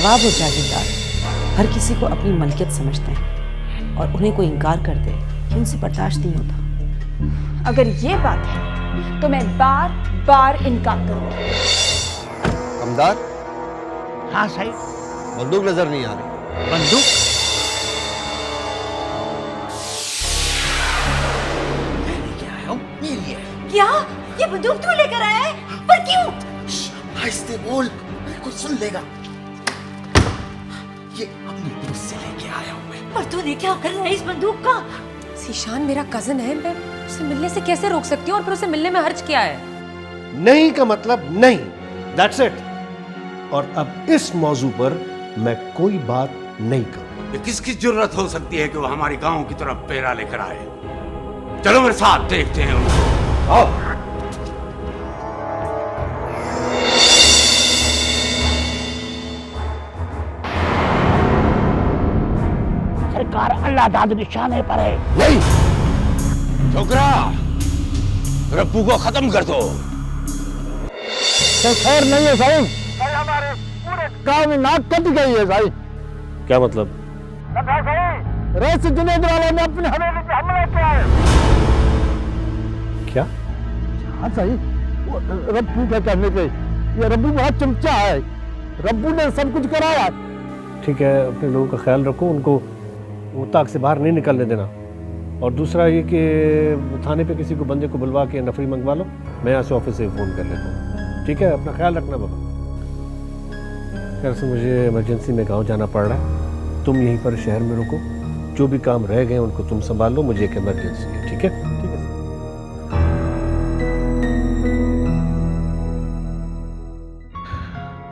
नवाब और जागीरदार हर किसी को अपनी मलकियत समझते हैं और उन्हें कोई इनकार कर दे कि उनसे बर्दाश्त नहीं होता। अगर ये बात है तो मैं बार बार इनकार करूंगी। कमदार, हाँ सही। बंदूक नजर नहीं आ रही। बंदूक? लेके आया हूँ, ये लिए। क्या ये बंदूक तू लेकर आया है? पर क्यों? आहिस्ते बोल, कोई सुन लेगा। ये अपने दोस्त से लेके आया हूँ मैं। पर तूने क्या करना है इस बंदूक का? ज़ीशान मेरा कजन है, मैं उसे मिलने से कैसे रोक सकती हूँ? और फिर उसे मिलने में हर्ज क्या है? नहीं का मतलब नहीं, दैट्स इट। और अब इस मौजू पर मैं कोई बात नहीं करूंगा। किसकी जरूरत हो सकती है कि वो हमारी गांव की तरफ पेड़ा लेकर आए? चलो मेरे साथ, देखते हैं उनको। आओ। सरकार अल्लाह दाद निशाने पर है। नहीं, छोकरा, रब्बू को खत्म कर दो। खैर नहीं है साहिब, हमारे पूरे गांव में नाक कट गई है साहिब। क्या मतलब? रईस जुनैद वालों ने अपनी हवेली पे हमला किया है। क्या? हाँ साहिब, वो रब्बू क्या कहने के, ये रब्बू बहुत चमचा है, रब्बू ने सब कुछ कराया। ठीक है, अपने लोगों का ख्याल रखो, उनको मुताक से बाहर नहीं निकलने देना। और दूसरा ये कि थाने पे किसी को बंदे को बुलवा के नफरी मंगवा लो, मैं यहाँ से ऑफिस से फ़ोन कर लेता हूँ। ठीक है, अपना ख्याल रखना बाबा। खैर से मुझे इमरजेंसी में गांव जाना पड़ रहा है, तुम यहीं पर शहर में रुको, जो भी काम रह गए उनको तुम संभाल लो, मुझे एक इमरजेंसी है। ठीक है? ठीक है।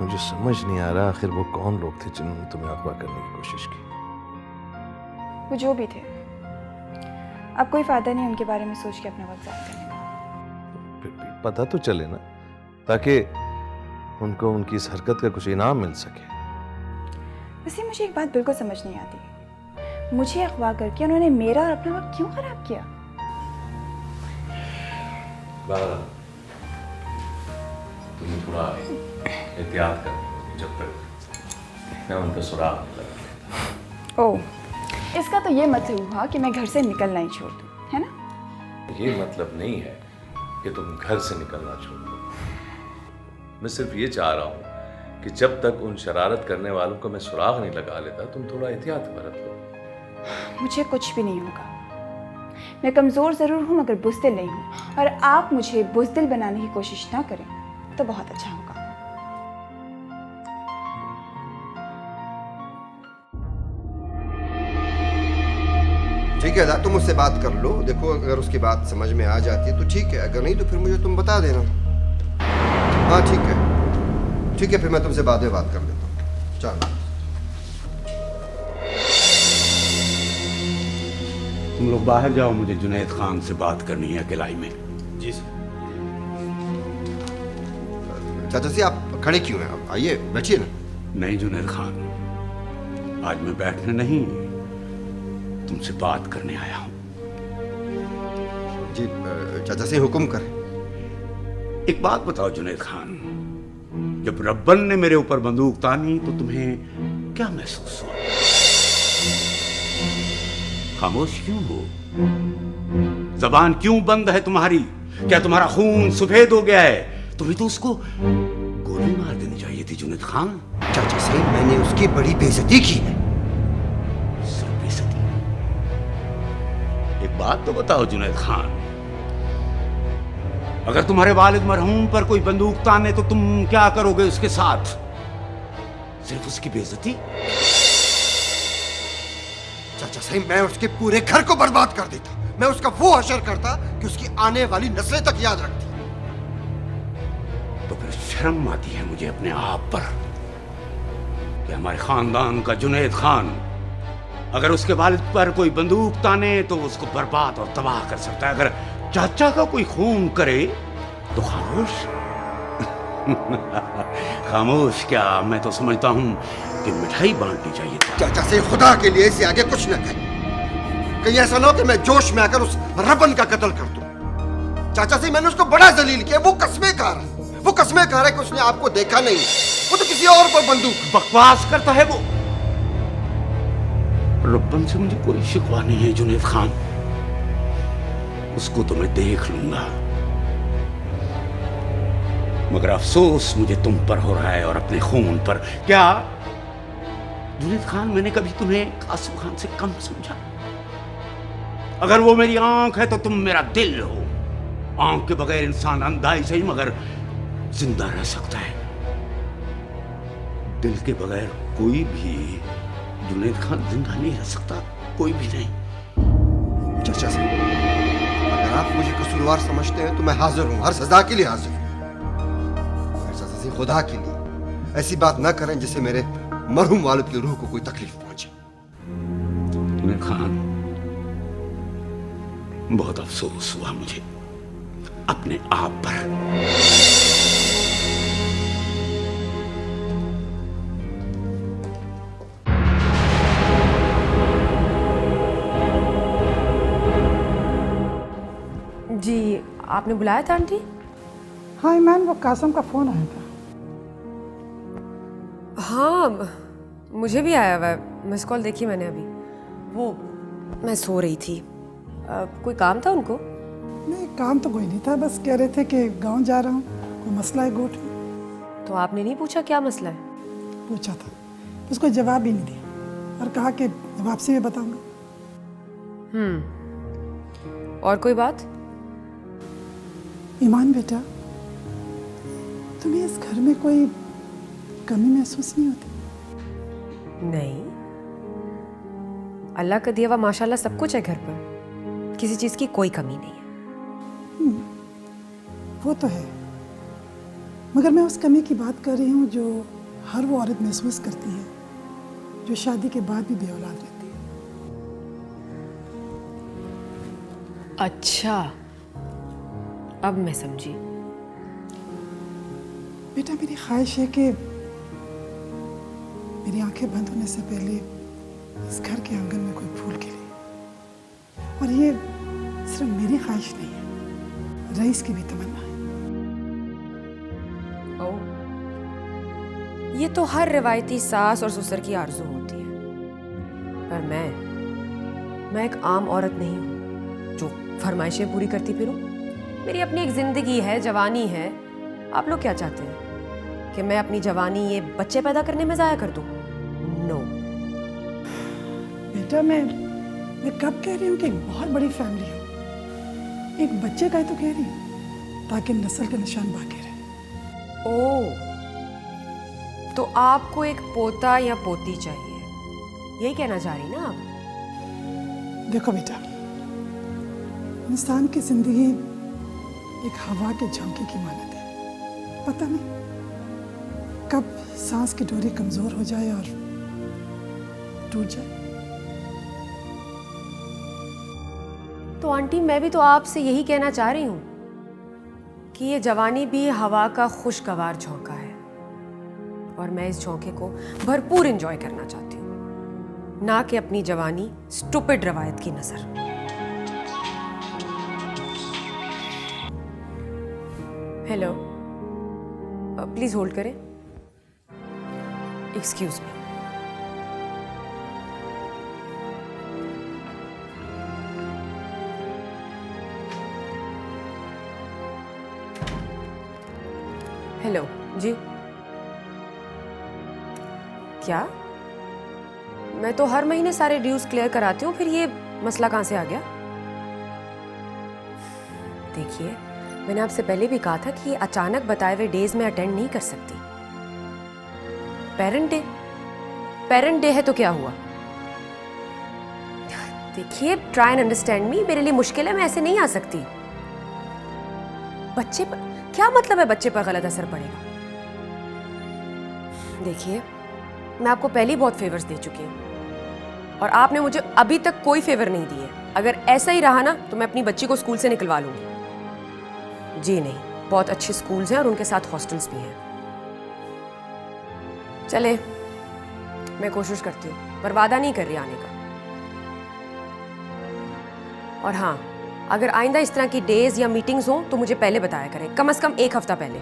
मुझे समझ नहीं आ रहा आखिर वो कौन लोग थे जिन्होंने तुम्हें अगवा करने की कोशिश की। वो जो भी थे, अब कोई फायदा नहीं उनके बारे में सोच के अपना वक्त ज़ाया करने का। फिर भी पता तो चले ना, ताकि उनको उनकी इस हरकत का कुछ इनाम मिल सके। वैसे मुझे एक बात बिल्कुल समझ नहीं आती, मुझे अगवा करके उन्होंने मेरा और अपना वक्त क्यों खराब किया? तुम्हें थोड़ा एहतियात करनी होगी जब तक मैं उनका सुराग नहीं लगा लेता। ओह, इसका तो ये मतलब हुआ कि मैं घर से निकलना ही छोड़ दूँ, है ना? ये मतलब नहीं है कि तुम घर से निकलना छोड़ दो। मैं सिर्फ ये चाह रहा हूँ कि जब तक उन शरारत करने वालों को मैं सुराग नहीं लगा लेता, तुम थोड़ा एहतियात बरत लो। मुझे कुछ भी नहीं होगा। मैं कमज़ोर ज़रूर हूँ मगर बुज़दिल नहीं हूँ, और आप मुझे बुज़दिल बनाने की कोशिश ना करें तो बहुत अच्छा होगा। ठीक है, तुम उससे बात कर लो, देखो अगर उसकी बात समझ में आ जाती है तो ठीक है, अगर नहीं तो फिर मुझे तुम बता देना। हाँ ठीक है, ठीक है, फिर मैं तुमसे बाद में बात कर लेता हूँ। चलो। तुम लोग बाहर जाओ, मुझे जुनैद खान से बात करनी है अकेलाई में। जी सर। चाचा जी आप खड़े क्यों हैं? आप आइए, बैठिए ना। नहीं जुनैद खान, आज मैं बैठने नहीं, तुमसे बात करने आया हूं। जी चाचा से हुक्म करें। एक बात बताओ जुनैद खान, जब रब्बन ने मेरे ऊपर बंदूक तानी तो तुम्हें क्या महसूस हुआ? खामोश क्यों हो? जबान क्यों बंद है तुम्हारी? क्या तुम्हारा खून सफेद हो गया है? तुम्हें तो उसको गोली मार देनी चाहिए थी जुनैद खान। चाचा साहब, मैंने उसकी बड़ी बेइज्जती की है। सिर्फ बेइज्जती? एक बात तो बताओ जुनैद खान, अगर तुम्हारे वालिद मरहूम पर कोई बंदूक ताने तो तुम क्या करोगे उसके साथ? सिर्फ उसकी बेइज्जती? चाचा साहब, मैं उसके पूरे घर को बर्बाद कर देता, मैं उसका वो हशर करता कि उसकी आने वाली नस्लें तक याद रखती। तो फिर शर्म आती है मुझे अपने आप पर कि हमारे खानदान का जुनैद खान अगर उसके वालिद पर कोई बंदूक ताने तो उसको बर्बाद और तबाह कर सकता है, अगर चाचा का कोई खून करे तो खामोश। खामोश क्या, मैं तो समझता हूं कि मिठाई बांटनी चाहिए। चाचा से खुदा के लिए इसे आगे कुछ न कहें, कहीं ऐसा ना हो कि मैं जोश में आकर उस रबन का कत्ल कर दूं। चाचा से मैंने उसको बड़ा जलील किया, वो कस्में खा रहा। वो कसमें कह रहा है कि उसने आपको देखा नहीं, वो तो किसी और पर बंदूक। बकवास करता है वो। रब्बन से मुझे कोई शिकवा नहीं है जुनैद खान, उसको तो मैं देख लूंगा, मगर अफसोस मुझे तुम पर हो रहा है और अपने खून पर। क्या जुनैद खान, मैंने कभी तुम्हें कासिम खान से कम समझा? अगर वो मेरी आंख है तो तुम मेरा दिल हो। आंख के बगैर इंसान अंधा ही सही मगर जिंदा रह सकता है, दिल के बगैर कोई भी जुनैद खान जिंदा नहीं रह सकता, कोई भी नहीं। चाचा साहब, अगर आप मुझे कसूरवार समझते हैं तो मैं हाजिर हूं, हर सजा के लिए हाजिर हूं, मगर चाचा साहब खुदा के लिए ऐसी बात ना करें जिससे मेरे मरहूम वालिद की रूह को कोई तकलीफ पहुंचे। जुनैद खान, बहुत अफसोस हुआ मुझे अपने आप पर। जी, आपने बुलाया था आंटी? हाँ ईमान, वो कासम का फ़ोन आया था। हाँ, मुझे भी आया हुआ है, मिस कॉल देखी मैंने अभी। वो मैं सो रही थी। कोई काम था उनको? नहीं, काम तो कोई नहीं था, बस कह रहे थे कि गांव जा रहा हूँ, कोई मसला है गोठ में। तो आपने नहीं पूछा क्या मसला है? पूछा था, उसको जवाब ही नहीं दिया और कहा कि जवाब से मैं बताऊंगा। और कोई बात? ईमान बेटा, तुम्हें इस घर में कोई कमी महसूस नहीं होती? नहीं, अल्लाह का दिया हुआ माशाल्लाह सब कुछ है घर पर, किसी चीज़ की कोई कमी नहीं है। वो तो है, मगर मैं उस कमी की बात कर रही हूँ जो हर वो औरत महसूस करती है जो शादी के बाद भी बेऔलाद रहती है। अच्छा, अब मैं समझी। बेटा, मेरी ख्वाहिश है कि मेरी आंखें बंद होने से पहले इस घर के आंगन में कोई फूल खिले, और ये सिर्फ मेरी ख्वाहिश नहीं है, रईस की भी तमन्ना है। ये तो हर रिवायती सास और ससुर की आरज़ू होती है, पर मैं एक आम औरत नहीं हूँ जो फरमाइशें पूरी करती फिरूं। मेरी अपनी एक ज़िंदगी है, जवानी है। आप लोग क्या चाहते हैं कि मैं अपनी जवानी ये बच्चे पैदा करने में ज़ाया कर दूँ? नो बेटा, मैं कब कह रही हूँ कि एक बहुत बड़ी फैमिली हो, एक बच्चे का ही तो कह रही हूँ, ताकि नस्ल के निशान बाकी रहे। ओह, तो आपको एक पोता या पोती चाहिए, यही कहना चाह रही ना आप? देखो बेटा, इंसान की जिंदगी एक हवा के झोंके की मानत है। पता नहीं कब सांस की डोरी कमजोर हो जाए और टूट जाए। तो आंटी, मैं भी तो आपसे यही कहना चाह रही हूँ कि ये जवानी भी हवा का खुशगवार झोंका है, और मैं इस झोंके को भरपूर एंजॉय करना चाहती हूँ, ना कि अपनी जवानी स्टूपिड रवायत की नजर। हेलो, प्लीज होल्ड करें। Excuse me. हेलो जी। क्या? मैं तो हर महीने सारे ड्यूज क्लियर कराती हूँ, फिर ये मसला कहाँ से आ गया? देखिए, मैंने आपसे पहले भी कहा था कि ये अचानक बताए हुए डेज में अटेंड नहीं कर सकती। पेरेंट डे है तो क्या हुआ? देखिए, ट्राई एंड अंडरस्टैंड मी, मेरे लिए मुश्किल है, मैं ऐसे नहीं आ सकती। बच्चे पर क्या मतलब है, बच्चे पर गलत असर पड़ेगा? देखिए, मैं आपको पहले ही बहुत फेवर्स दे चुकी हूँ और आपने मुझे अभी तक कोई फेवर नहीं दिए। अगर ऐसा ही रहा ना तो मैं अपनी बच्ची को स्कूल से निकलवा लूंगी। जी नहीं, बहुत अच्छे स्कूल्स हैं और उनके साथ हॉस्टल्स भी हैं। चले, मैं कोशिश करती हूँ, पर वादा नहीं कर रही आने का। और हाँ, अगर आइंदा इस तरह की डेज या मीटिंग्स हों तो मुझे पहले बताया करें, कम से कम 1 हफ्ता पहले।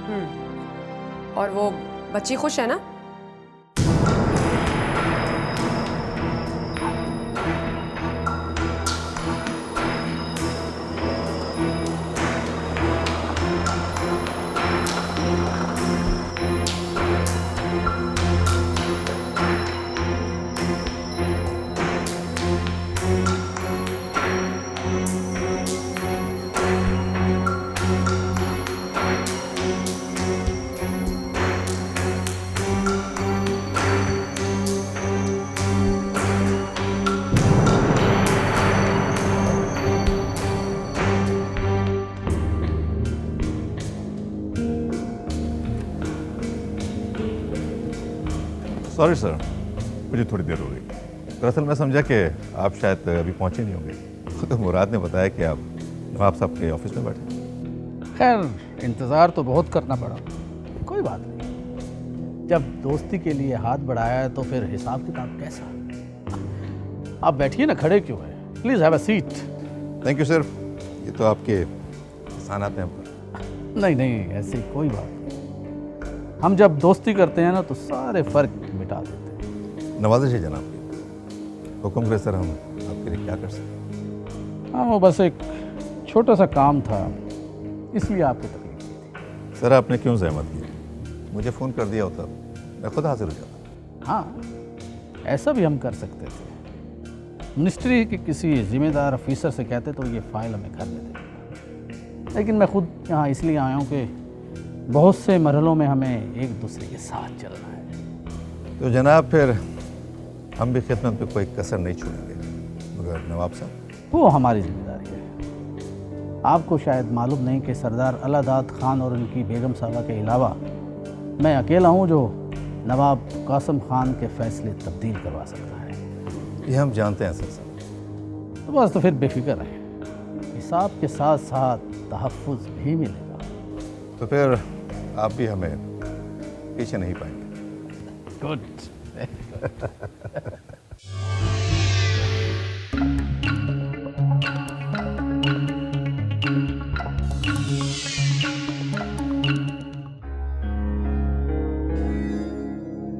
और वो बच्ची खुश है ना? सॉरी सर, मुझे थोड़ी देर हो गई। दरअसल मैं समझा कि आप शायद अभी पहुंचे नहीं होंगे, तो मुराद ने बताया कि आप नवाब साहब के ऑफिस में बैठे। खैर इंतज़ार तो बहुत करना पड़ा, कोई बात नहीं। जब दोस्ती के लिए हाथ बढ़ाया है तो फिर हिसाब किताब कैसा? आप बैठिए ना, खड़े क्यों है? Please have a seat. Thank you sir, ये तो आपके एहसानात हैं हम पर। नहीं नहीं, ऐसी कोई बात नहीं। हम जब दोस्ती करते हैं ना तो सारे फ़र्क मिटा देते हैं। नवाज़िश है जनाब, हुक्म करें सर, हम आपके लिए क्या कर सकते हैं? हाँ, वो बस एक छोटा सा काम था, इसलिए आपको तकलीफ दी थी। सर आपने क्यों जहमत की? मुझे फ़ोन कर दिया होता, मैं खुद हाजिर हो जाता। हाँ, ऐसा भी हम कर सकते थे। मिनिस्ट्री के किसी जिम्मेदार ऑफिसर से कहते तो ये फाइल हमें घर में दे, लेकिन मैं खुद यहाँ इसलिए आया हूँ कि बहुत से मरहलों में हमें एक दूसरे के साथ चलना है। तो जनाब फिर हम भी खिदमत में कोई कसर नहीं छोड़ेंगे, मगर नवाब साहब वो हमारी जिम्मेदारी है। आपको शायद मालूम नहीं कि सरदार अलादाद खान और उनकी बेगम साहबा के अलावा मैं अकेला हूँ जो नवाब कासिम खान के फैसले तब्दील करवा सकता है। ये हम जानते हैं सर साहब। तो बस तो फिर बेफिक्र रहें, हिसाब के साथ साथ तहफ़्फ़ुज़ भी मिलेगा। तो फिर आप भी हमें पीछे नहीं पाएंगे। गुड।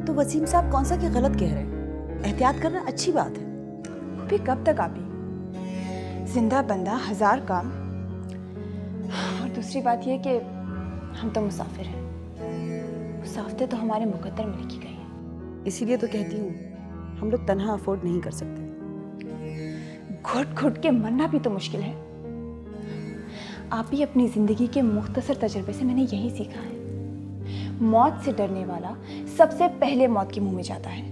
तो वसीम साहब कौन सा कि गलत कह रहे हैं? एहतियात करना अच्छी बात है। फिर कब तक आप ही? जिंदा बंदा हज़ार काम। और दूसरी बात यह कि हम तो मुसाफिर हैं, मुसाफिर तो हमारे मुकद्दर में लिखी गई है। इसीलिए तो कहती हूँ हम लोग तन्हा अफोर्ड नहीं कर सकते। घुट घुट के मरना भी तो मुश्किल है। आप ही अपनी ज़िंदगी के मुख्तसर तजर्बे से मैंने यही सीखा है, मौत से डरने वाला सबसे पहले मौत के मुंह में जाता है।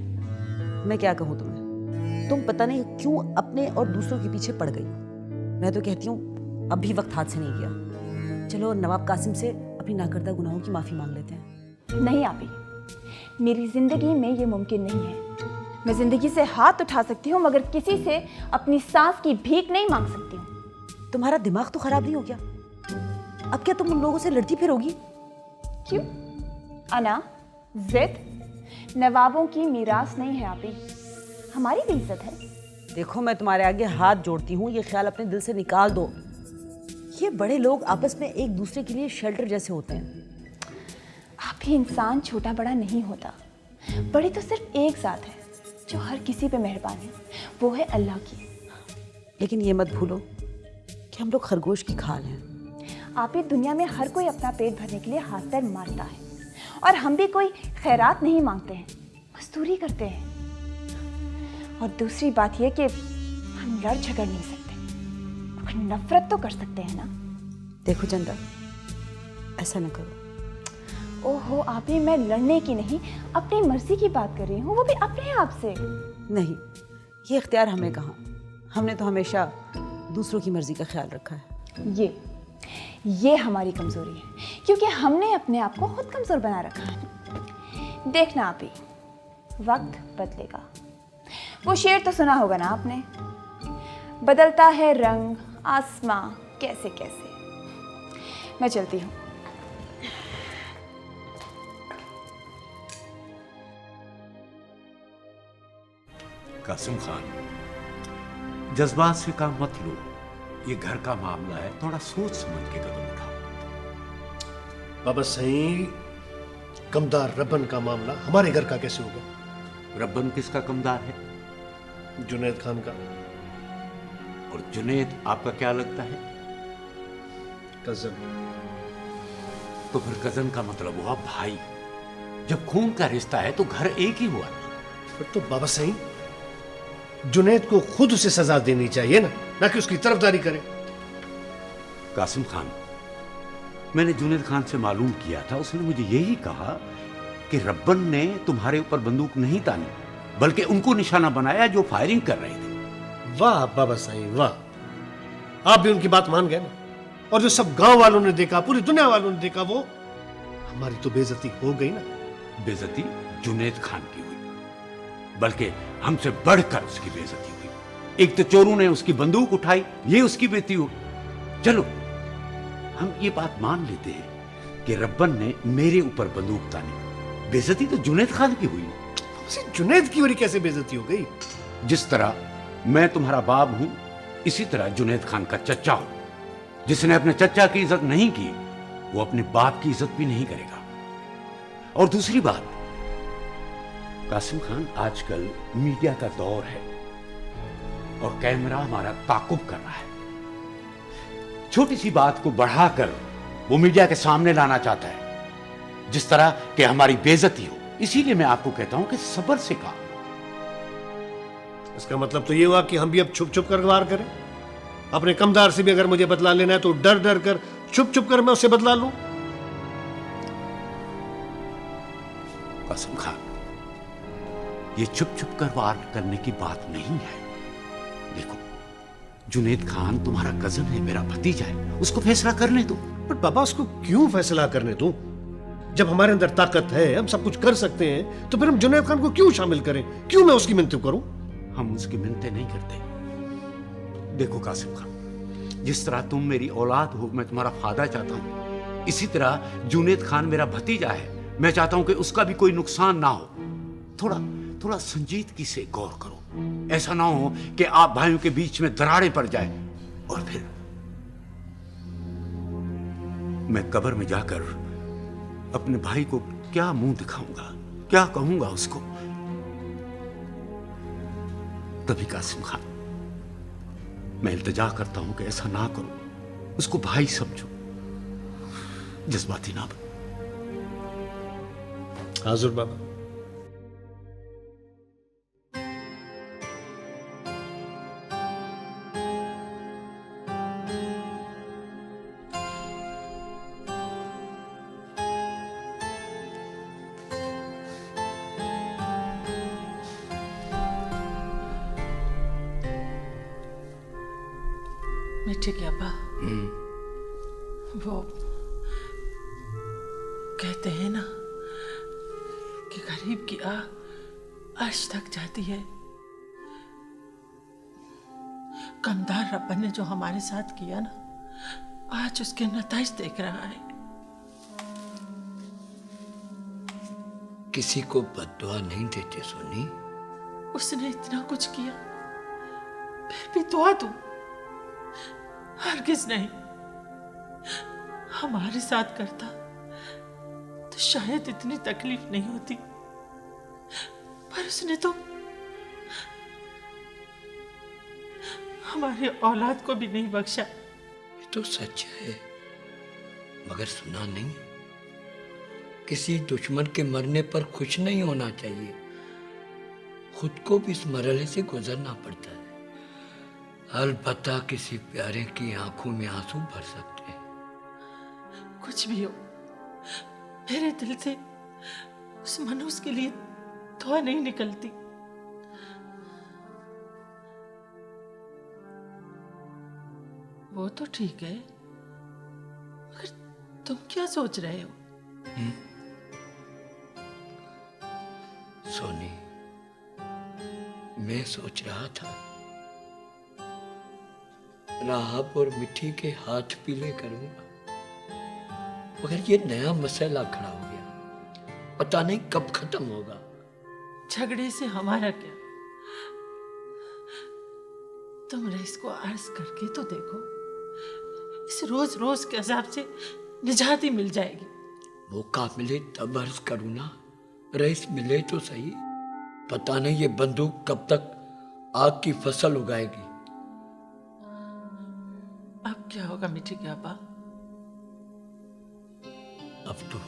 मैं क्या कहूँ तुम्हें, तुम पता नहीं क्यों अपने और दूसरों के पीछे पड़ गई हो। मैं तो कहती हूँ अब भी वक्त हाथ से नहीं गया। चलो नवाब कासिम से अपनी नाकर्दा गुनाहों की माफ़ी मांग लेते हैं। नहीं आप ही, मेरी ज़िंदगी में ये मुमकिन नहीं है। मैं ज़िंदगी से हाथ उठा सकती हूँ मगर किसी से अपनी सांस की भीख नहीं मांग सकती हूँ। तुम्हारा दिमाग तो खराब नहीं हो गया? अब क्या तुम उन लोगों से लड़ती फिरोगी? क्यों? अना, जिद, नवाबों की मीरास नहीं है आप ही, हमारी भी इज्जत है। देखो मैं तुम्हारे आगे हाथ जोड़ती हूँ, ये ख्याल अपने दिल से निकाल दो। ये बड़े लोग आपस में एक दूसरे के लिए शेल्टर जैसे होते हैं। आप ही इंसान छोटा बड़ा नहीं होता, बड़ी तो सिर्फ एक ज़ात है जो हर किसी पे मेहरबान है, वो है अल्लाह की। लेकिन ये मत भूलो कि हम लोग खरगोश की खाल हैं। आप ही दुनिया में हर कोई अपना पेट भरने के लिए हाथ पैर मारता है और हम भी कोई खैरात नहीं मांगते हैं, मजदूरी करते हैं। और दूसरी बात यह कि हम लड़ झगड़ नहीं सकते, मगर नफरत तो कर सकते हैं ना। देखो चंदा, ऐसा न करो। ओहो आप ही, मैं लड़ने की नहीं अपनी मर्जी की बात कर रही हूँ, वो भी अपने आप से। नहीं, ये इख्तियार हमें कहाँ, हमने तो हमेशा दूसरों की मर्जी का ख्याल रखा है। ये हमारी कमजोरी है, क्योंकि हमने अपने आप को खुद कमजोर बना रखा है। देखना आप ही, वक्त बदलेगा। वो शेर तो सुना होगा ना आपने, बदलता है रंग आसमां कैसे कैसे। मैं चलती हूँ। कासिम खान, जज्बात से काम मत लो, ये घर का मामला है, थोड़ा सोच समझ के कदम उठाओ। बाबा सही, कमदार रब्बन का मामला हमारे घर का कैसे होगा? रब्बन किसका कमदार है? जुनैद खान का। और जुनैद आपका क्या लगता है? कजन। तो फिर कजन का मतलब हुआ भाई। जब खून का रिश्ता है तो घर एक ही हुआ। फिर तो बाबा सही जुनैद को खुद उसे सजा देनी चाहिए ना कि उसकी तरफदारी करे। कासिम खान, मैंने जुनैद खान से मालूम किया था, उसने मुझे यही कहा कि रब्बन ने तुम्हारे ऊपर बंदूक नहीं तानी बल्कि उनको निशाना बनाया जो फायरिंग कर रहे थे। वाह बाबा साईं वाह, आप भी उनकी बात मान गए ना। और जो सब गांव वालों ने देखा, पूरी दुनिया वालों ने देखा, वो हमारी तो बेइज्जती हो गई ना। बेइज्जती जुनैद खान की हुई, बल्कि हमसे बढ़कर उसकी बेइज्जती हुई। एक तो चोरों ने उसकी बंदूक उठाई, ये उसकी बेइज्जती हो। चलो हम ये बात मान लेते हैं कि रब्बन ने मेरे ऊपर बंदूक तानी, बेइज्जती तो जुनैद खान की हुई। जुनैद की वजह कैसे बेइज्जती हो गई? जिस तरह मैं तुम्हारा बाप हूं, इसी तरह जुनैद खान का चचा हूं। जिसने अपने चचा की इज्जत नहीं की, वो अपने बाप की इज्जत भी नहीं करेगा। और दूसरी बात, कासिम खान, आजकल मीडिया का दौर है और कैमरा हमारा ताकुब कर रहा है। छोटी सी बात को बढ़ाकर वो मीडिया के सामने लाना चाहता है, जिस तरह कि हमारी बेइज्जती हो। इसीलिए मैं आपको कहता हूं कि सब्र से काम। इसका मतलब तो ये हुआ कि हम भी अब छुप छुप कर वार करें। अपने कमदार से भी अगर मुझे बदला लेना है तो डर डर कर, छुप छुप कर मैं उससे बदला लूं। कासिम खान, ये छुप छुप कर वार करने की बात नहीं है। देखो, जुनैद खान तुम्हारा कजन है, मेरा भतीजा है, उसको फैसला करने दो। पर बाबा, उसको क्यों फैसला करने दूं? जब हमारे अंदर ताकत है, हम सब कुछ कर सकते हैं, तो फिर हम जुनैद खान को क्यों शामिल करें? क्यों मैं उसकी मिन्नतें करूं? हम उसकी मिन्नतें नहीं करते। देखो कासिम खान, जिस तरह तुम मेरी औलाद हो, मैं तुम्हारा फायदा चाहता हूं, इसी तरह जुनैद खान मेरा भतीजा है, मैं चाहता हूं कि उसका भी कोई नुकसान ना हो। थोड़ा संजीदगी से गौर करो। ऐसा ना हो कि आप भाइयों के बीच में दरारें पड़ जाए और फिर मैं कब्र में जाकर अपने भाई को क्या मुंह दिखाऊंगा, क्या कहूंगा उसको? तभी कासिम खान, मैं इल्तिजा करता हूं कि ऐसा ना करो, उसको भाई समझो, जज्बाती ना बनो। हाजुर बाबा। मिठी के अब्बा, वो कहते हैं ना कि गरीब की आह अर्श तक जाती है। कमदार रब्बन ने जो हमारे साथ किया ना, आज उसके नताइज देख रहा है। किसी को बद्दुआ नहीं देते सोनी। उसने इतना कुछ किया, फिर भी दुआ दूं? हरगिज नहीं। हमारे साथ करता तो शायद इतनी तकलीफ नहीं होती, पर उसने तो हमारे औलाद को भी नहीं बख्शा। ये तो सच है, मगर सुना नहीं, किसी दुश्मन के मरने पर खुश नहीं होना चाहिए, खुद को भी इस मरहले से गुजरना पड़ता है। अलबत्ता किसी प्यारे की आंखों में आंसू भर सकते हैं। कुछ भी हो, मेरे दिल से उस मनुष्य के लिए दुआ नहीं निकलती। वो तो ठीक है, मगर तुम क्या सोच रहे हो? सोनी, मैं सोच रहा था राहब और मिठी के हाथ पीले करूंगा, मगर ये नया मसला खड़ा हो गया, पता नहीं कब खत्म होगा। झगड़े से हमारा क्या? तुम रईस को अर्ज करके तो देखो, इस रोज रोज के अजाब से निजात ही मिल जाएगी। मौका मिले तब अर्ज करूं ना, रईस मिले तो सही। पता नहीं ये बंदूक कब तक आग की फसल उगाएगी। अब क्या होगा मिठी के अब्बा? अब तो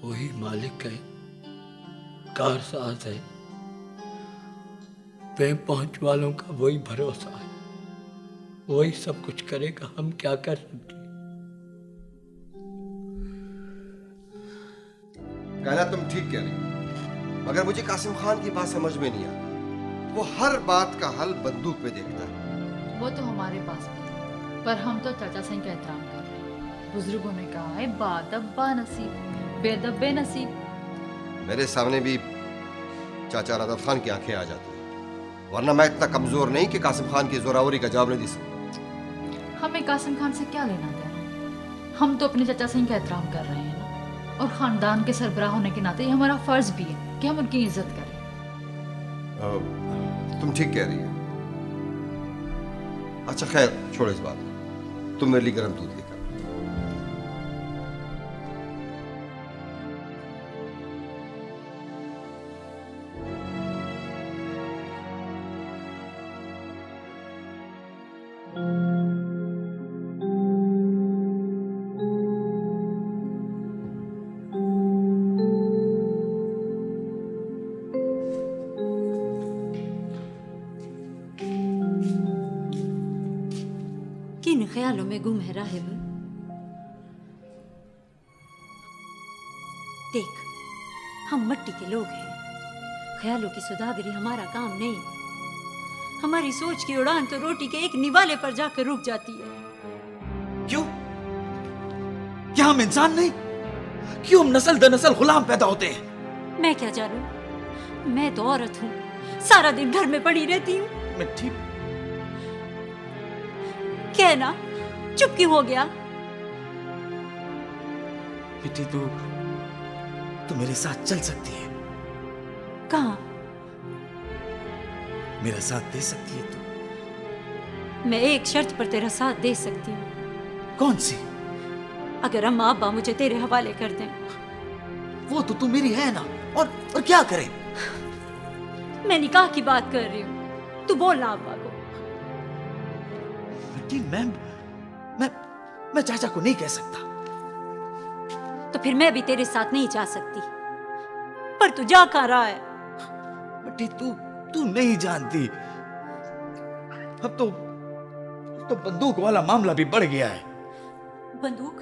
वही मालिक है, कारसाज है, पे पहुंच वालों का वही भरोसा है, वही सब कुछ करेगा। हम क्या कर सकते? कहना तुम ठीक कह रही हो, मगर मुझे कासिम खान की बात समझ में नहीं आती। वो हर बात का हल बंदूक पे देखता है। वो तो हमारे पास भी था, पर हम तो चाचा सिंह का एहतराम कर रहे हैं। बुजुर्गों ने कहा है बादब बानसीब, बेदब बेनसीब। मेरे सामने भी चाचा रदफ खान की आंखें आ जाती हैं, वरना मैं इतना कमजोर नहीं कि कासिम खान की जोरावरी का जवाब नहीं दे सकता। हमें कासिम खान से क्या लेना देना? हम तो अपने चाचा सिंह का एहतराम कर रहे हैं ना, और खानदान के सरबराह होने के नाते ये हमारा फर्ज भी है कि हम उनकी इज्जत करें। तुम ठीक कह रही हो। अच्छा खैर, छोड़ो इस बात को। तुम मेरे लिए गर्म दूध लेकर। किन ख्यालों में गुम है राहिब? देख, हम मट्टी के लोग हैं, ख्यालों की सुदागरी हमारा काम नहीं। हमारी सोच की उड़ान तो रोटी के एक निवाले पर जाकर रुक जाती है। क्यों? क्या हम इंसान नहीं? क्यों हम नस्ल दर नस्ल गुलाम पैदा होते हैं? मैं क्या जानूं? मैं तो औरत हूँ, सारा दिन घर में पड़ी रहती हूँ। मैं ठीक। कहना, चुप क्यों हो गया? बेटी तू मेरे साथ चल सकती है। कहाँ? मेरा साथ दे सकती है तू? मैं एक शर्त पर तेरा साथ दे सकती हूँ। कौन सी? अगर अम्मा अब्बा मुझे तेरे हवाले कर दें। वो तो तू मेरी है ना, और क्या करे? मैं निकाह की बात कर रही हूँ, तू बोलना अब्बा को। बेटी मैं चाचा को नहीं कह सकता। तो फिर मैं भी तेरे साथ नहीं जा सकती। पर तू जा कहाँ रहा है? बेटी तू नहीं जानती, अब तो बंदूक वाला मामला भी बढ़ गया है। बंदूक?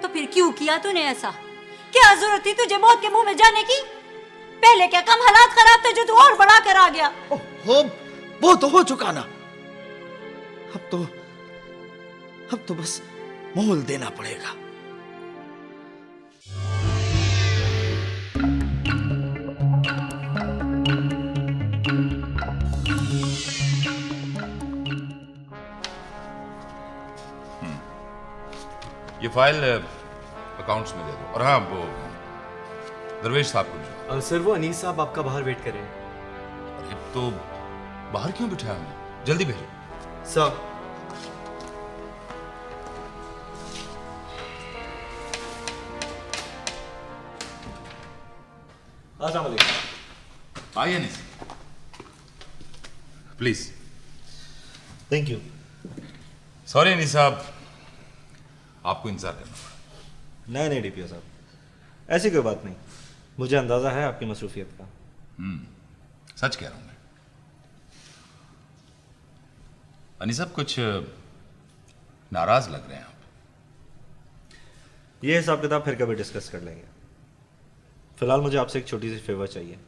तो फिर क्यों किया तूने ऐसा? क्या जरूरत थी तुझे मौत के मुंह में जाने की? पहले क्या कम हालात खराब थे जो तू और बढ़ा कर आ गया? वो तो हो चुका ना। अब तो बस मोल देना पड़ेगा। ये फाइल अकाउंट्स में दे दो। और हाँ, वो दरवेश साहब को सर, वो अनीस साहब आपका बाहर वेट कर रहे हैं। अरे तो बाहर क्यों बिठाया हमें? जल्दी भेजो सर। अस्सलाम वालेकुम। आइए Anees, please. Thank you. Sorry Anees साहब, आपको इंतजार करना पड़ा। नहीं डीपीओ साहब, ऐसी कोई बात नहीं। मुझे अंदाजा है आपकी मसरूफियत का। सच कह रहा हूं मैं। अनीस साहब कुछ नाराज लग रहे हैं आप। ये हिसाब किताब फिर कभी डिस्कस कर लेंगे। फिलहाल मुझे आपसे एक छोटी सी फेवर चाहिए।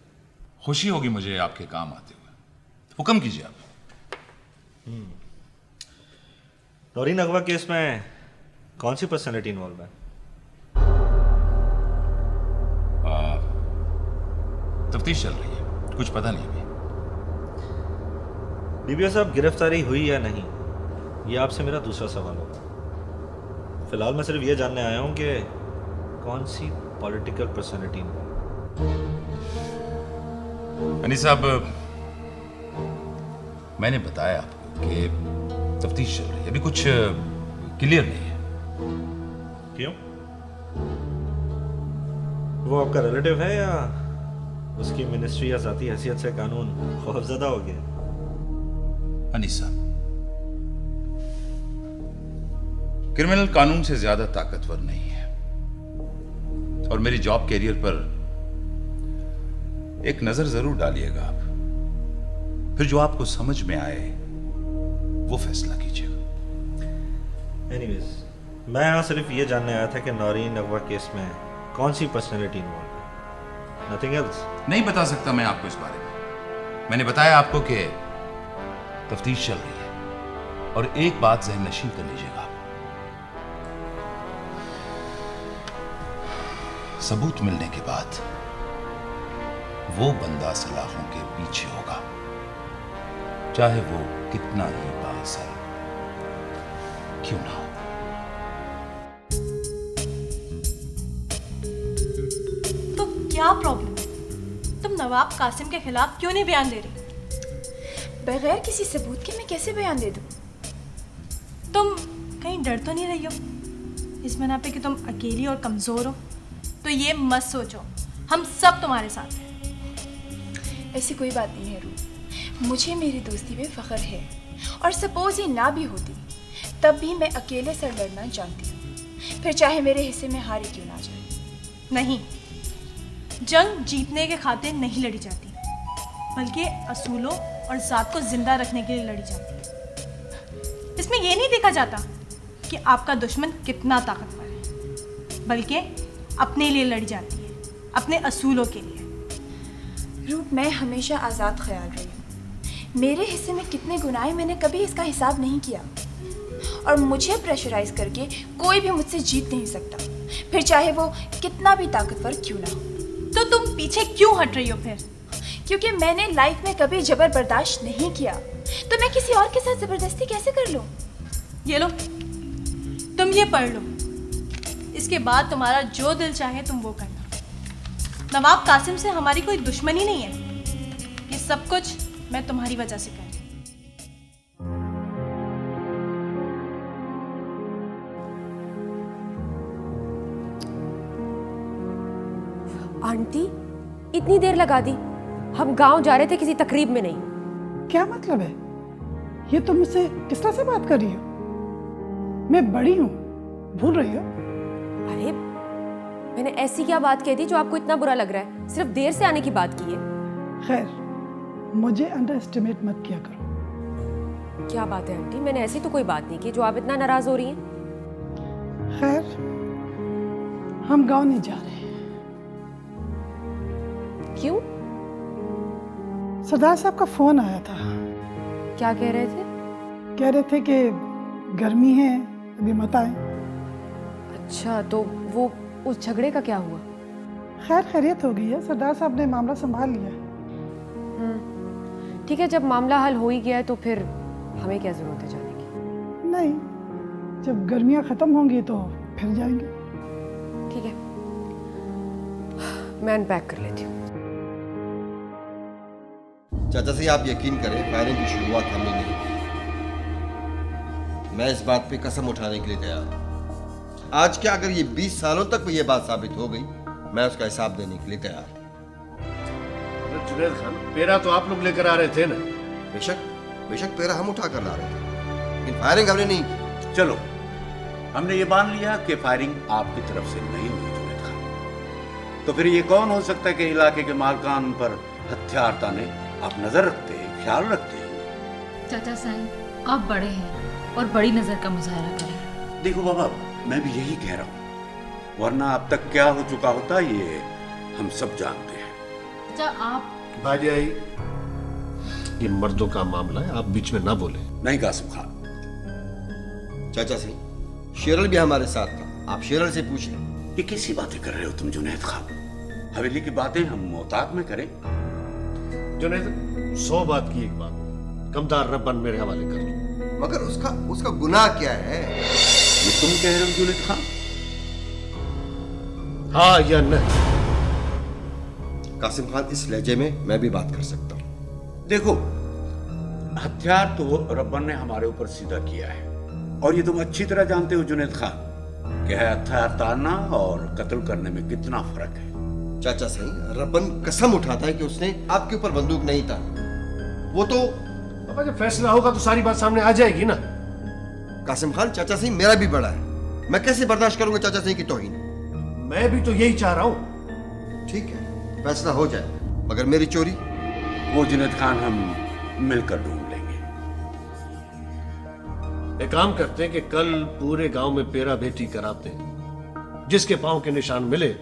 खुशी होगी मुझे आपके काम आते हुए, हुक्म कीजिए आप। नौरीन अगवा केस में कौन सी पर्सनैलिटी इन्वॉल्व है? तफ्तीश चल रही है, कुछ पता नहीं अभी। डीपीओ साहब, गिरफ्तारी हुई या नहीं, ये आपसे मेरा दूसरा सवाल होगा। फिलहाल मैं सिर्फ ये जानने आया हूं कि कौन सी पॉलिटिकल पर्सनैलिटी इन्वॉल्व। अनीस साहब, मैंने बताया आपको कि तफ्तीश चल रही है, अभी कुछ क्लियर नहीं है। क्यों? वो आपका रिलेटिव है या उसकी मिनिस्ट्री या जाती हैसियत से कानून खौफजदा हो गया? अनीसा, क्रिमिनल कानून से ज्यादा ताकतवर नहीं है, और मेरी जॉब कैरियर पर एक नजर जरूर डालिएगा आप। फिर जो आपको समझ में आए वो फैसला कीजिएगा। एनीवेज, मैं यहाँ सिर्फ ये जानने आया था कि नौरीन अगवा केस में कौन सी पर्सनैलिटी इन्वॉल्व है, नथिंग एल्स। नहीं बता सकता मैं आपको इस बारे में। मैंने बताया आपको कि तफ्तीश चल रही है, और एक बात ज़हन नशीन कर लीजिएगा, सबूत मिलने के बाद वो बंदा सलाखों के पीछे होगा, चाहे वो कितना ही बाअसर क्यों ना हो। तो क्या प्रॉब्लम है? तुम नवाब कासिम के खिलाफ क्यों नहीं बयान दे रही? बगैर किसी सबूत के मैं कैसे बयान दे दूं? तुम कहीं डर तो नहीं रही हो इस बना पे कि तुम अकेली और कमज़ोर हो? तो ये मत सोचो, हम सब तुम्हारे साथ हैं। ऐसी कोई बात नहीं है रू, मुझे मेरी दोस्ती में फ़ख्र है, और सपोज ये ना भी होती तब भी मैं अकेले से लड़ना जानती हूँ, फिर चाहे मेरे हिस्से में हारी क्यों ना जाए। नहीं, जंग जीतने के खातिर नहीं लड़ी जाती, बल्कि असूलों और ज़ात को जिंदा रखने के लिए लड़ी जाती है। इसमें यह नहीं देखा जाता कि आपका दुश्मन कितना ताकतवर है, बल्कि अपने लिए लड़ी जाती है, अपने असूलों के लिए। रूप, मैं हमेशा आज़ाद ख्याल रही हूँ। मेरे हिस्से में कितने गुनाह मैंने कभी इसका हिसाब नहीं किया, और मुझे प्रेशराइज करके कोई भी मुझसे जीत नहीं सकता, फिर चाहे वो कितना भी ताकतवर क्यों ना हो। तो तुम पीछे क्यों हट रही हो फिर? क्योंकि मैंने लाइफ में कभी जबर बर्दाश्त नहीं किया, तो मैं किसी और के साथ ज़बरदस्ती कैसे कर लूँ? ये लो, तुम ये पढ़ लो, इसके बाद तुम्हारा जो दिल चाहे तुम वो करना। नवाब कासिम से हमारी कोई दुश्मनी नहीं है, ये सब कुछ मैं तुम्हारी वजह से कर रही हूं। आंटी, इतनी देर लगा दी, हम गांव जा रहे थे किसी तकरीब में नहीं। क्या मतलब है? ये तुम मुझसे किस तरह से बात कर रही हो? मैं बड़ी हूँ, भूल रही हो? अरे मैंने ऐसी क्या बात कह दी जो आपको इतना बुरा लग रहा है? सिर्फ देर से आने की बात की है। खैर, मुझे अंडर एस्टिमेट मत किया करो। क्या बात है आंटी, मैंने ऐसी तो कोई बात नहीं की जो आप इतना नाराज हो रही हैं। खैर, हम गांव नहीं जा रहे। क्यों? सरदार साहब का फोन आया था। क्या कह रहे थे? कह रहे थे कि गर्मी है, अभी मत आए। अच्छा, तो वो उस झगड़े का क्या हुआ? खैर खैरियत हो गई है, सरदार साहब ने मामला संभाल लिया। ठीक है, जब मामला हल हो ही गया है तो फिर हमें क्या जरूरत है जाने की? नहीं, जब गर्मियाँ खत्म होंगी तो फिर जाएंगे। ठीक है, मैं अनपैक कर लेती हूँ। चाचा से आप यकीन करें, फायरिंग की शुरुआत हमने नहीं की। मैं इस बात पे कसम उठाने के लिए तैयार हूँ। आज क्या, अगर ये 20 सालों तक ये बात साबित हो गई, मैं उसका हिसाब देने के लिए तैयार हूँ। जुनैद खान, पेरा तो आप लोग लेकर आ रहे थे ना? बेशक पेरा हम उठा कर ला रहे थे, लेकिन फायरिंग हमने नहीं की। चलो, हमने ये मान लिया कि फायरिंग आपकी तरफ से नहीं हुई जुनैद खान। तो फिर ये कौन हो सकता है कि इलाके के मालकान पर हथियार ताने आप नजर रखते हैं, ख्याल रखते हैं? चाचा साहब, आप बड़े हैं और बड़ी नजर का मुजाहरा करें। देखो बाबा, मैं भी यही कह रहा हूँ, वरना अब तक क्या हो चुका होता ये हम सब जानते हैं। चाचा आप भाई, ये मर्दों का मामला है, आप बीच में ना बोले। नहीं कासिम खान। चाचा से शेरल भी हमारे साथ था, आप शेरल से पूछ लें। ये कैसी बातें कर रहे हो तुम जुनैद खान? हवेली की बातें हम मोहतात में करें। जुनैद, 100 बात की एक बात, कमदार रब्बान मेरे हवाले कर दो। मगर उसका गुनाह क्या है? ये तुम कह रहे हो जुनैद खान? हाँ या नहीं? कासिम खान, इस लहजे में मैं भी बात कर सकता हूँ। देखो, हथियार तो रब्बन ने हमारे ऊपर सीधा किया है, और ये तुम अच्छी तरह जानते हो जुनैद खान कि हथियार तानना और कत्ल करने में कितना फर्क है। चाचा सही, रब्बन कसम उठाता है कि उसने आपके ऊपर बंदूक नहीं तानी। वो तो पापा जब फैसला होगा तो सारी बात सामने आ जाएगी ना। कासिम खान, चाचा सही मेरा भी बड़ा है, मैं कैसे बर्दाश्त करूंगा चाचा सही की तौहीन। मैं भी तो यही चाह रहा हूँ। ठीक है, फैसला हो जाए, मगर मेरी चोरी वो जुनैद खान हम मिलकर ढूंढ लेंगे। एक काम करते हैं कि कल पूरे गांव में पेरा बेटी कराते हैं, जिसके पांव के निशान मिले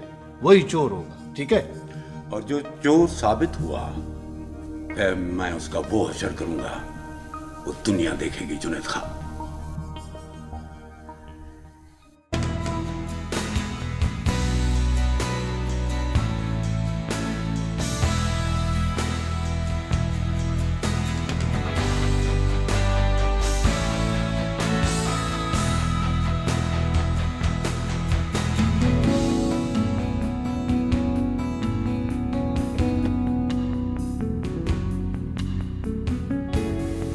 वही चोर होगा, ठीक है? और जो चोर साबित हुआ फिर मैं उसका वो हशर करूंगा, वो दुनिया देखेगी जुनैद खान।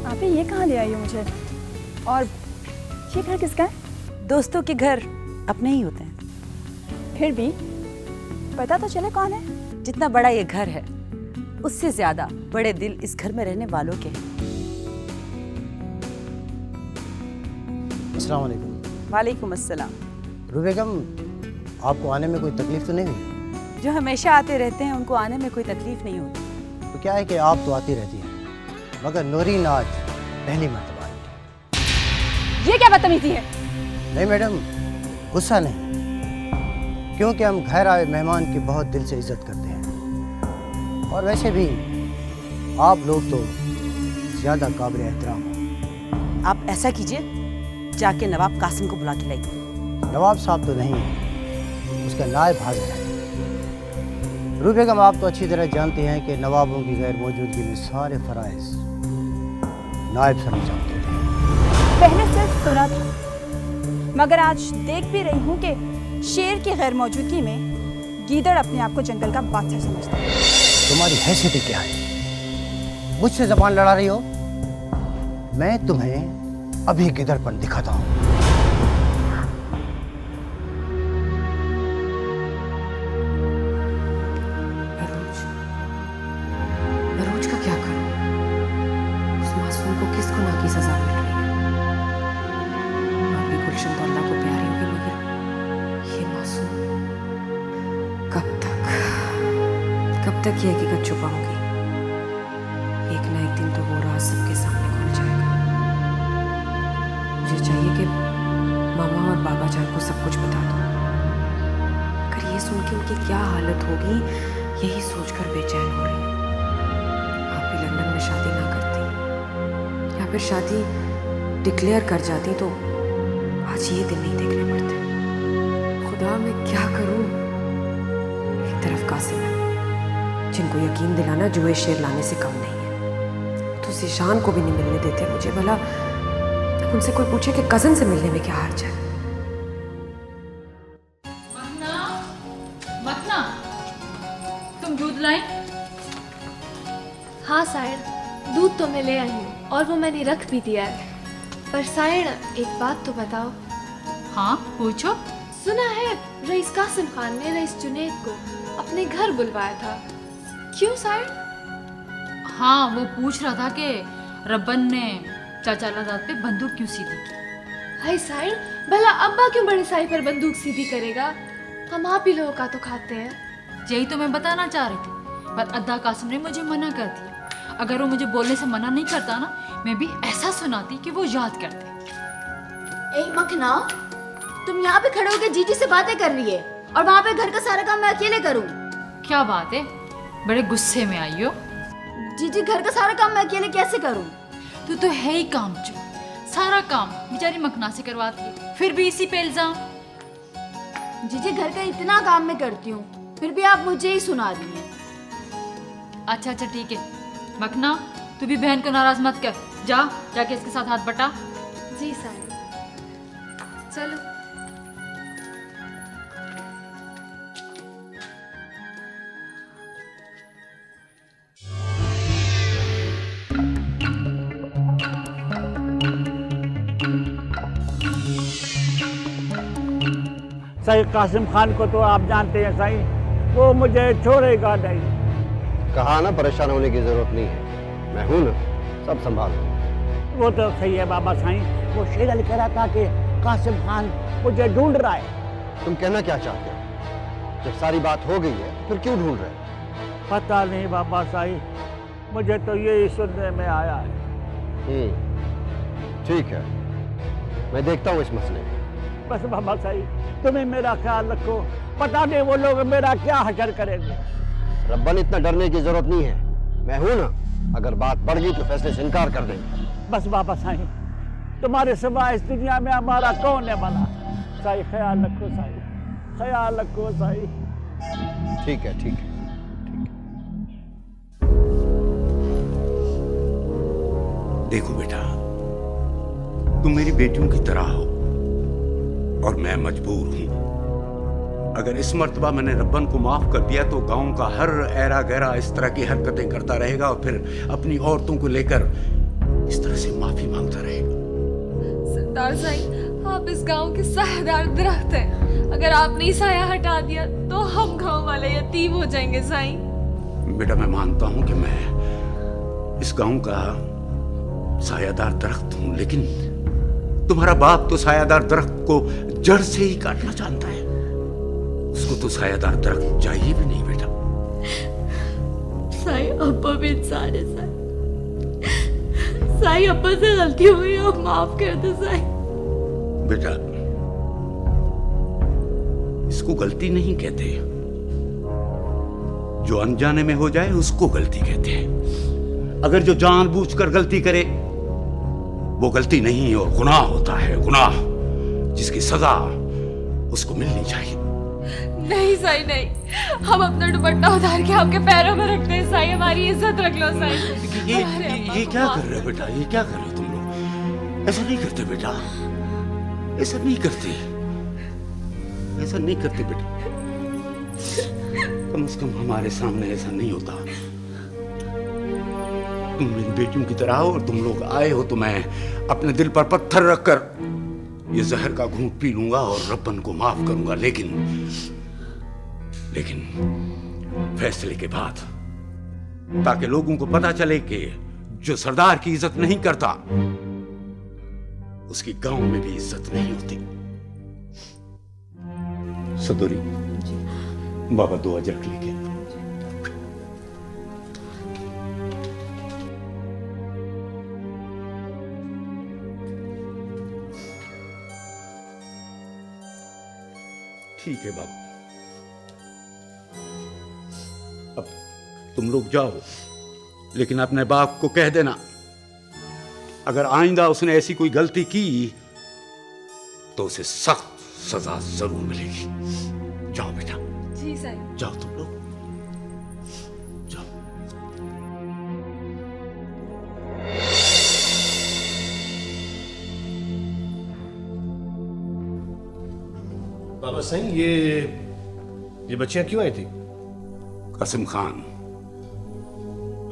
आप ये कहाँ ले आई हो मुझे? और ये घर किसका है? दोस्तों के घर अपने ही होते हैं। फिर भी पता तो चले कौन है। जितना बड़ा ये घर है उससे ज्यादा बड़े दिल इस घर में रहने वालों के हैं। अस्सलाम वालेकुम। वालेकुम अस्सलाम। रूबी बेगम, आपको आने में कोई तकलीफ तो नहीं हुई? जो हमेशा आते रहते हैं उनको आने में कोई तकलीफ नहीं होती। तो क्या है कि आप तो आती रहती हैं, मगर नूरीन आज पहली मर्तबा आई। ये क्या बदतमीजी है? नहीं मैडम, गुस्सा नहीं, क्योंकि हम घर आए मेहमान की बहुत दिल से इज्जत करते हैं। और वैसे भी आप लोग तो ज़्यादा काबिल एहतराम हो। आप ऐसा कीजिए, जाके नवाब कासिम को बुला के लाइए। नवाब साहब तो नहीं, उसका नायब हाजिर है। रूबी बेगम, आप तो अच्छी तरह जानते हैं कि नवाबों की गैर मौजूदगी में सारे फराइज नायब सर अंजाम देते हैं। पहले सिर्फ सुना था, मगर आज देख भी रही हूँ कि शेर की गैर मौजूदगी में गीदड़ अपने आप को जंगल का बादशाह समझता है। तुम्हारी हैसियत क्या है? मुझसे जबान लड़ा रही हो? मैं तुम्हें अभी गिदड़पन दिखाता हूँ। अरूज का क्या करूं? उस मासूम को किस गुनाह की सजा मिल रही है? आप भी गुलशन तो अल्लाह को प्यारी होगी, मगर ये मासूम कब तक ये हकीकत छुपाऊंगी? एक ना एक दिन तो वो राज सबके सामने खुल जाएगा। मुझे चाहिए कि मामा और बाबा जान को सब कुछ बता दूं। अगर ये सुन के उनकी क्या हालत होगी, यही सोचकर बेचैन हो रही हूँ। आप भी लंदन में शादी ना करती, या फिर शादी डिक्लेयर कर जाती तो आज ये दिन नहीं देखने पड़ते। खुदा मैं क्या करूं? एक तरफ कासिम है, जिनको यकीन दिलाना जुए शेर लाने से कम नहीं है, तो ज़ीशान को भी नहीं मिलने देते मुझे। भला अब उनसे कोई पूछे कि कज़न से मिलने में क्या हर्ज है? मतना, तुम दूध लाई? हाँ सायण, दूध तो मैं ले आई हूँ और वो मैंने रख भी दिया है। पर सायण, एक बात तो बताओ। हाँ पूछो। सुना है रईस कासिम खान ने रईस जुनैद को अपने घर बुलवाया था, क्यों सायण? हाँ, वो पूछ रहा था कि रब्बन ने चाचा लादाद पे बंदूक क्यों सीधी की। हाय सायण, भला अब्बा क्यों बड़े साई पर बंदूक सीधी करेगा? हम आप ही लोगों का तो खाते हैं। यही तो मैं बताना चाह रही थी, पर अद्दा कासिम ने मुझे मना कर दिया। अगर वो मुझे बोलने से मना नहीं करता ना, मैं भी ऐसा सुनाती कि वो याद करते। ए मखना, तुम यहाँ पे खड़े होकर जीजी से बातें कर रही है और वहाँ पे घर का सारा काम मैं अकेले करूँ? क्या बात है, बड़े गुस्से में आई हो? जीजी, घर का सारा काम मैं अकेले कैसे करूँ? तू तो है ही काम चो, सारा काम बेचारी मखना से करवाती है, फिर भी इसी पे इल्जाम। जीजी, घर का इतना काम मैं करती हूँ, फिर भी आप मुझे ही सुना रही हैं। अच्छा ठीक है मखना, तू भी बहन को नाराज मत कर, जाके इसके साथ हाथ बटा। जी सायण, चलो। सही कासिम खान को तो आप जानते हैं सही, वो मुझे छोड़ेगा नहीं। कहा ना परेशान होने की जरूरत नहीं है, मैं हूं ना, सब संभाल लूंगा। वो तो सही है बाबा साईं, वो शेर अली कह रहा था कि कासिम खान मुझे ढूंढ रहा है। तुम कहना क्या चाहते हो? जब सारी बात हो गई है तो फिर क्यों ढूंढ रहे? पता नहीं बाबा साईं, मुझे तो यही सुनने में आया है। ठीक है, मैं देखता हूँ इस मसले में। बस बाबा साईं, तुम्हें मेरा ख्याल रखो, पता नहीं वो लोग मेरा क्या हशर करेंगे। रब्बन, इतना डरने की जरूरत नहीं है, मैं हूं ना, अगर बात बढ़ गई तो फैसले से इनकार कर देंगे। बस बाबा साईं, तुम्हारे सिवा इस दुनिया में हमारा कौन है भला? साईं ख्याल रखो साईं, ख्याल रखो साईं। ठीक है, ठीक है। देखो बेटा, तुम मेरी बेटियों की तरह हो और मैं मजबूर हूं। अगर इस मर्तबा मैंने रब्बन को माफ कर दिया तो गांव का हर ऐरा गहरा इस तरह की हरकतें करता रहेगा और फिर अपनी औरतों को लेकर इस तरह से माफी मांगता रहेगा। सरदार साईं, आप इस गांव के सायादार दरख्त हैं। अगर आपने साया हटा दिया तो हम गांव वाले यतीम हो जाएंगे साईं। बेटा, मैं मानता हूं कि मैं इस गांव का सायादार दरख्त हूं, लेकिन तुम्हारा बाप तो सायादार दरख्त को जड़ से ही काटना जानता है। उसको तो सायादार दरख्त चाहिए भी नहीं बेटा। साईं, अब्बा भी इंसान है साईं। साईं, अब्बा से गलती हुई, अब माफ कर दो साईं। बेटा, इसको गलती नहीं कहते, जो अनजाने में हो जाए उसको गलती कहते हैं। अगर जो जानबूझकर गलती करे वो गलती नहीं और गुनाह होता है, गुनाह जिसकी सजा उसको मिलनी चाहिए। नहीं साईं, नहीं, हम अपना दुपट्टा उतार के आपके पैरों में रखते हैं साईं। हमारी इज्जत रख लो साईं। ये क्या कर रहे हो बेटा? ये क्या कर रहे हो तुम लोग? ऐसा नहीं करते बेटा, ऐसा नहीं करते, ऐसा नहीं करते बेटा। कम से कम हमारे सामने ऐसा नहीं होता। तुम मेरी बेटियों की तरह हो और तुम लोग आए हो तो मैं अपने दिल पर पत्थर रखकर ये जहर का घूंट पी लूंगा और रब्बन को माफ करूंगा, लेकिन फैसले के बाद, ताकि लोगों को पता चले कि जो सरदार की इज्जत नहीं करता उसकी गांव में भी इज्जत नहीं होती। सदोरी, बाबा 2 अजरक लेके। ठीक है बाबू, अब तुम लोग जाओ, लेकिन अपने बाप को कह देना अगर आइंदा उसने ऐसी कोई गलती की तो उसे सख्त सजा जरूर मिलेगी। जाओ बेटा, जी साईं। जाओ तुम लोग। बाबा साईं, ये बच्चियां क्यों आई थी? कासिम खान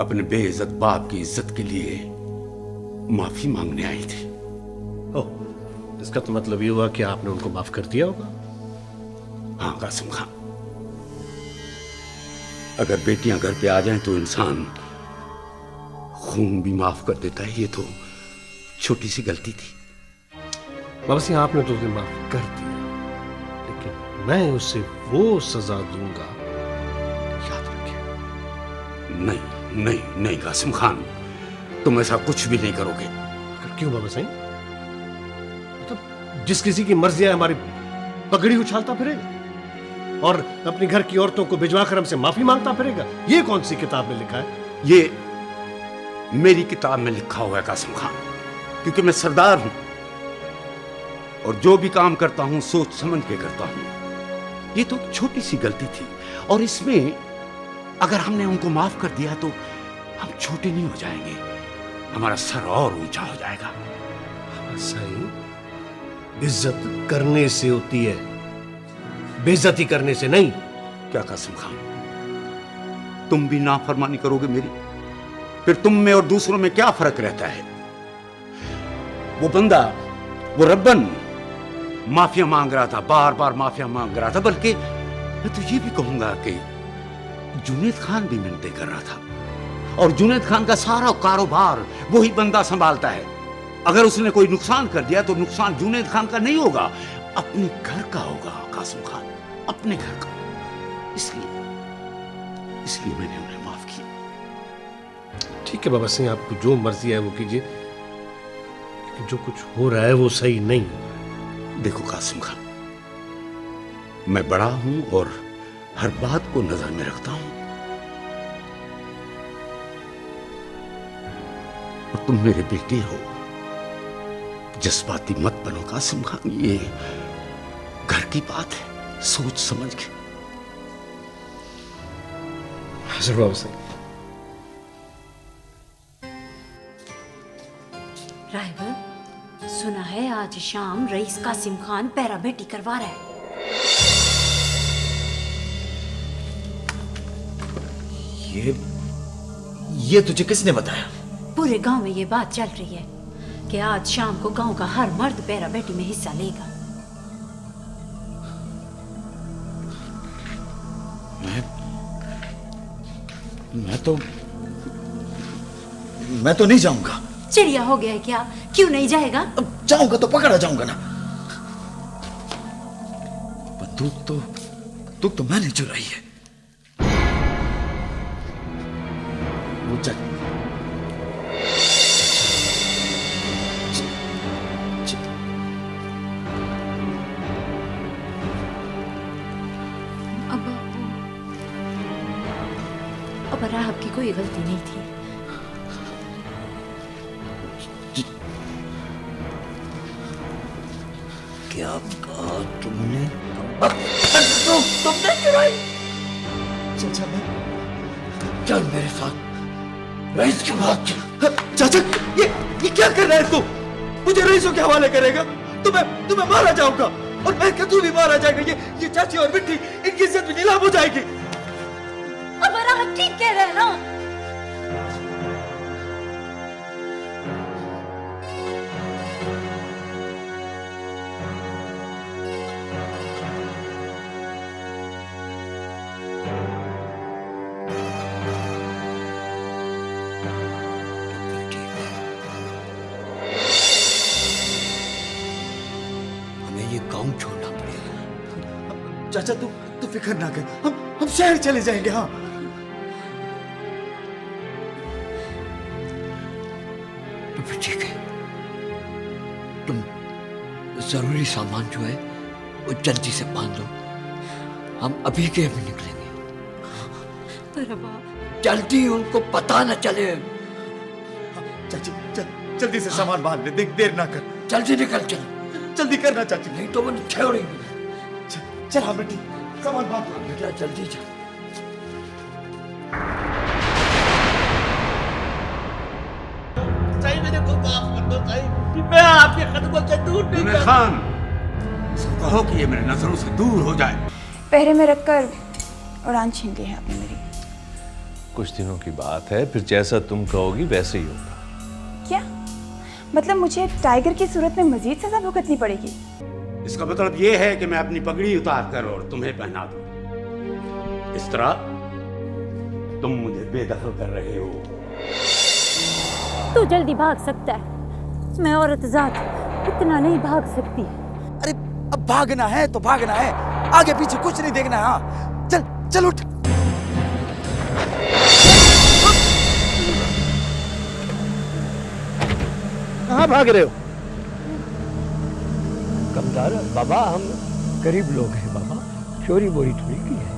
अपने बेइज्जत बाप की इज्जत के लिए माफी मांगने आई थी। ओह, इसका तो मतलब ये हुआ कि आपने उनको माफ कर दिया होगा। हाँ कासिम खान, अगर बेटियां घर पे आ जाएं तो इंसान खून भी माफ कर देता है। ये तो छोटी सी गलती थी। बाबा साईं, आपने तो उसे माफ कर दिया, लेकिन मैं उसे वो सजा दूंगा, याद रखिए। नहीं नहीं नहीं कासिम खान, तुम ऐसा कुछ भी नहीं करोगे। क्यों बाबा साईं? मतलब जिस किसी की मर्जी है हमारी पगड़ी उछालता फिरेगा और अपनी घर की औरतों को भिजवाकर हमसे माफी मांगता फिरेगा? ये कौन सी किताब में लिखा है? ये मेरी किताब में लिखा हुआ है कासिम खान, क्योंकि मैं सरदार हूं और जो भी काम करता हूं सोच समझ के करता हूं। ये तो छोटी सी गलती थी और इसमें अगर हमने उनको माफ कर दिया तो हम छोटे नहीं हो जाएंगे, हमारा सर और ऊंचा हो जाएगा। साईं, इज्जत करने से होती है, बेइज्जती करने से नहीं। क्या कासिम खान, तुम भी नाफरमानी करोगे मेरी? फिर तुम में और दूसरों में क्या फर्क रहता है? वो बंदा, वो रब्बन माफिया मांग रहा था, बार बार माफिया मांग रहा था। बल्कि मैं तो ये भी कहूंगा कि जुनैद खान भी मिन्नतें कर रहा था, और जुनैद खान का सारा कारोबार वही बंदा संभालता है। अगर उसने कोई नुकसान कर दिया तो नुकसान जुनैद खान का नहीं होगा, अपने घर का होगा कासिम खान, अपने घर का। इसलिए मैंने उन्हें माफ किया। ठीक है बाबा सिंह, आपको जो मर्जी है वो कीजिए, क्योंकि जो कुछ हो रहा है वो सही नहीं। देखो कासिम खान, मैं बड़ा हूं और हर बात को नजर में रखता हूं, और तुम मेरे बेटे हो। जज्बाती मत बनो कासिम खान, ये घर की बात है, सोच समझ के। हाजिर बाबा सिंह। राहिबर, सुना है आज शाम रईस कासिम खान पैरा बेटी करवा रहा है। ये तुझे किसने बताया? पूरे गांव में ये बात चल रही है कि आज शाम को गांव का हर मर्द पैरा बेटी में हिस्सा लेगा। मैं तो नहीं जाऊंगा। चिड़िया हो गया है क्या? क्यों नहीं जाएगा? जाऊंगा तो पकड़ा जाऊंगा ना। बंदूक तो मैंने चुराई है। वो चल अब राहब की कोई गलती नहीं थी। क्या कहा तुमने? तुमने चुराई? चल मेरे साथ, रईस के बाद चल। चाचा, ये क्या कर रहा है तू? मुझे रईसों के हवाले करेगा? तुम्हें मारा जाऊंगा, और मैं क्या तू भी मारा जाएगा। ये चाची और मिट्टी, इनकी इज्जत भी नीलाम हो जाएगी। अब राहब ठीक कह रहे हैं ना। हमें ये गांव छोड़ना पड़ेगा। चाचा तू फिक्र ना कर, हम शहर चले जाएंगे। हाँ, तो फिर ठीक है, तुम जरूरी सामान जो है वो जल्दी से बांध लो, हम अभी के अभी निकलेंगे। पर अब जल्दी, उनको पता न चले। चाची जल्दी से सामान बांध ले, देर ना कर। जल्दी निकल, चल जल्दी करना चाची, नहीं तो वो छोड़ेंगे। चल हाँ बेटी, सामान बांध लो। बेटा जल्दी चल। सही मेरे को माफ कर दो सही, मैं आपके कदमों से दूर नहीं जुनैद खान, इसको कहो कि ये मेरे नजरों से दूर हो जाए। पहरे में रखकर उड़ान छीन ली है आपने मेरी। कुछ दिनों की बात है, फिर जैसा तुम कहोगी वैसे ही होगा। क्या मतलब मुझे टाइगर की सूरत में मजीद सजा भुगतनी पड़ेगी? इसका मतलब ये है कि मैं अपनी पगड़ी उतार कर और तुम्हें पहना दूं। इस तरह तुम मुझे बेदखल कर रहे हो। तू जल्दी भाग सकता है, मैं औरत जात इतना नहीं भाग सकती। अरे अब भागना है तो भागना है, आगे पीछे कुछ नहीं देखना है। हाँ चल चल उठ। कहाँ भाग रहे हो? कमदार बाबा, हम गरीब लोग हैं बाबा, चोरी बोरी थोड़ी की है।